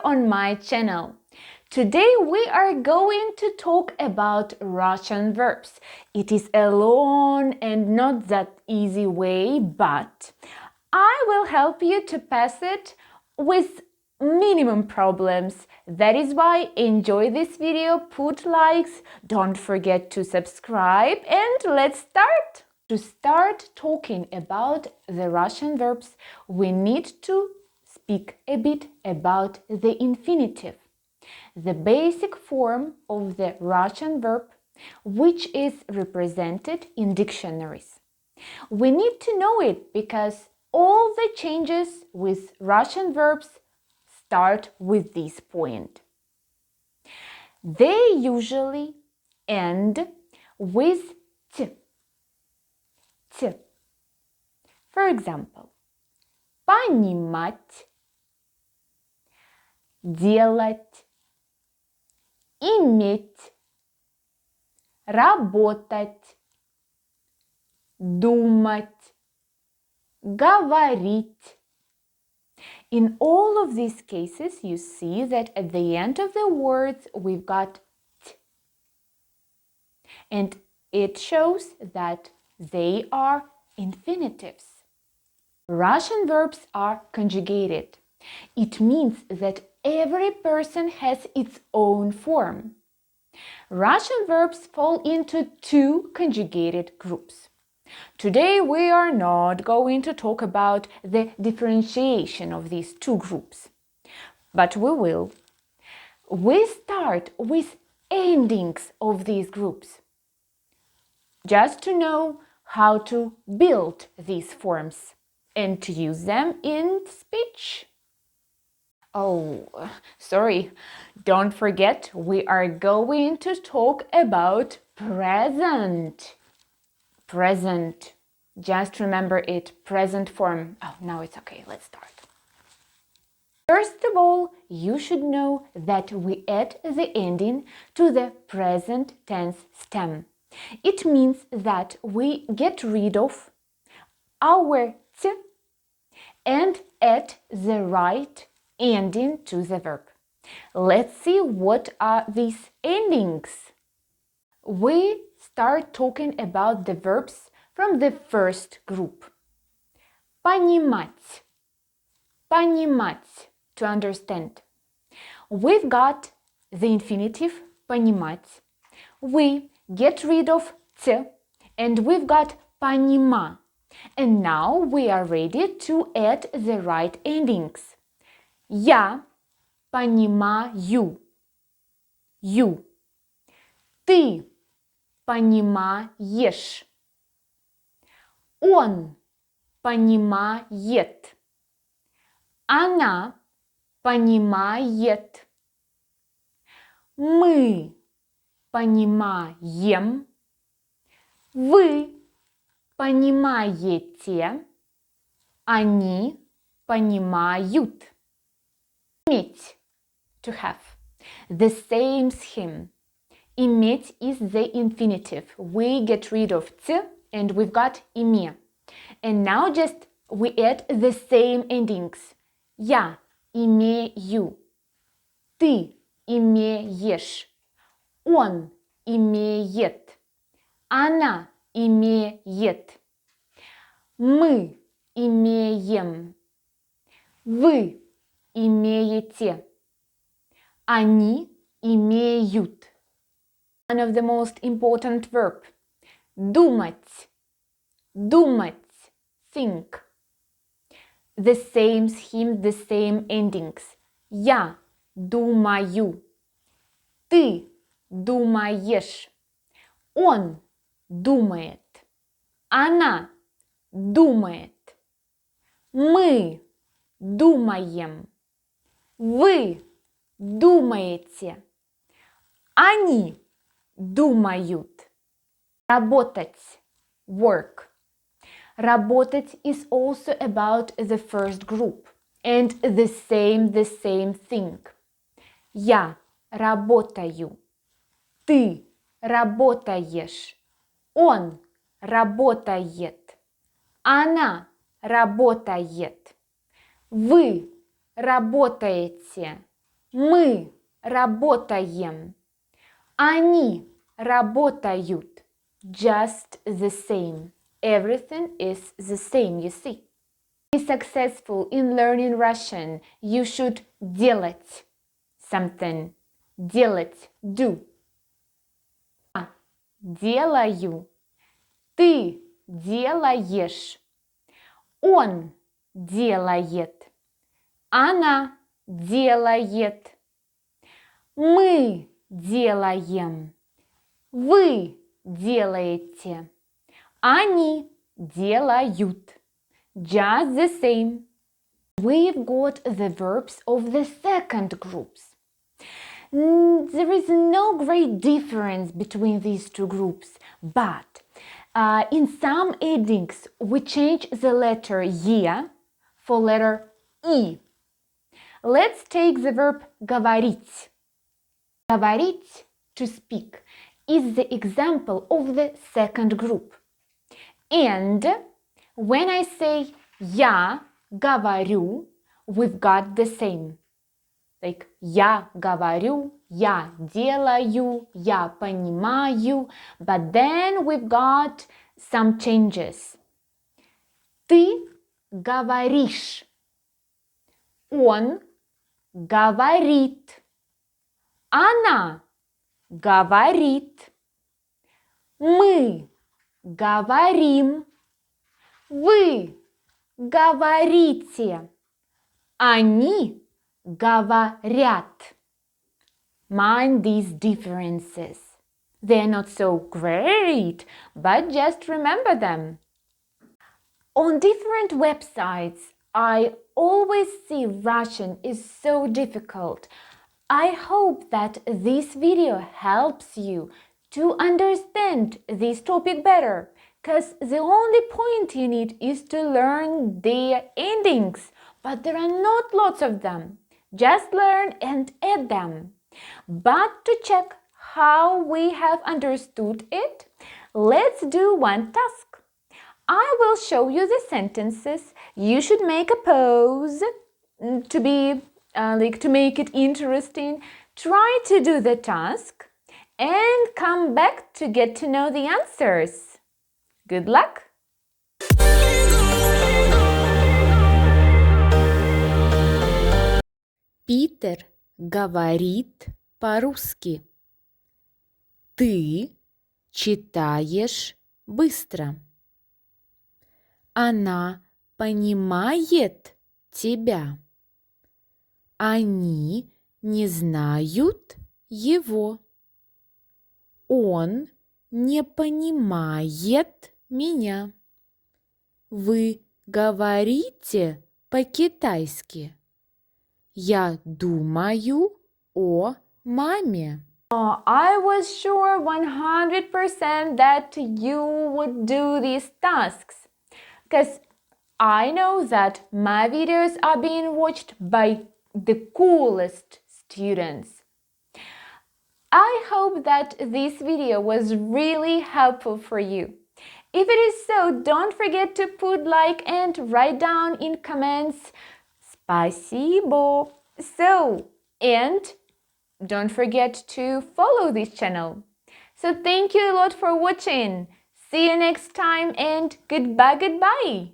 on my channel. Today we are going to talk about Russian verbs. It is a long and not that easy way, but I will help you to pass it with minimum problems. That is why enjoy this video, put likes, don't forget to subscribe, and let's start. To start talking about the Russian verbs, we need to speak a bit about the infinitive, the basic form of the Russian verb, which is represented in dictionaries. We need to know it because all the changes with Russian verbs start with this point. They usually end with t. T. For example, понимать, делать, иметь, работать, думать, говорить. In all of these cases, you see that at the end of the words we've got t. And it shows that they are infinitives. Russian verbs are conjugated. It means that every person has its own form. Russian verbs fall into two conjugated groups. Today we are not going to talk about the differentiation of these two groups, but we will. We start with endings of these groups, just to know how to build these forms and to use them in speech. Oh, sorry, don't forget, we are going to talk about present. Present. Just remember it, present form. Oh, now it's okay, let's start. First of all, you should know that we add the ending to the present tense stem. It means that we get rid of our t and add the right ending to the verb. Let's see what are these endings. We start talking about the verbs from the first group. Понимать. Понимать. To understand. We've got the infinitive понимать. We get rid of t and we've got понима. And now we are ready to add the right endings. Я понимаю. You. Ты понимаешь. Он понимает. Она понимает. Мы понимаем. Вы понимаете. Они понимают. Иметь. To have. The same scheme. Иметь is the infinitive. We get rid of t and we've got име. And now just we add the same endings. Я имею. Ты имеешь. Он имеет. Она имеет. Мы имеем. Вы имеете. Они имеют. One of the most important verb. Думать. Думать. Think. The same scheme, the same endings. Я думаю. Ты думаешь. Он думает. Она думает. Мы думаем. Вы думаете. Они думают. Работать. Work. Работать is also about the first group and the same thing. Я работаю. Ты работаешь. Он работает. Она работает. Вы работаете. Мы работаем. Они работают. Just the same. Everything is the same, you see. To be successful in learning Russian, you should делать something. Делать, do. Я делаю. Ты делаешь. Он делает. Она делает. Мы делаем. Вы делаете. Они делают. Just the same. We've got the verbs of the second groups. There is no great difference between these two groups, but in some endings we change the letter «е» for letter «и». Let's take the verb говорить. Говорить, to speak, is the example of the second group. And when I say я говорю, we've got the same. Like я говорю, я делаю, я понимаю. But then we've got some changes. Ты говоришь. Он говорит. Она говорит. Мы говорим. Вы говорите. Они говорят. Mind these differences. They're not so great, but just remember them. On different websites, I always see Russian is so difficult. I hope that this video helps you to understand this topic better, because the only point in it is to learn their endings, but there are not lots of them. Just learn and add them. But to check how we have understood it, let's do one task. I will show you the sentences. You should make a pause to make it interesting. Try to do the task and come back to get to know the answers. Good luck! Питер говорит по-русски. Ты читаешь быстро. Она понимает тебя. Они не знают его. Он не понимает меня. Вы говорите по-китайски. Я думаю о маме. I was sure 100% that you would do these tasks, because I know that my videos are being watched by the coolest students. I hope that this video was really helpful for you. If it is so, don't forget to put like and write down in comments Спасибо. And don't forget to follow this channel. So thank you a lot for watching. See you next time and goodbye.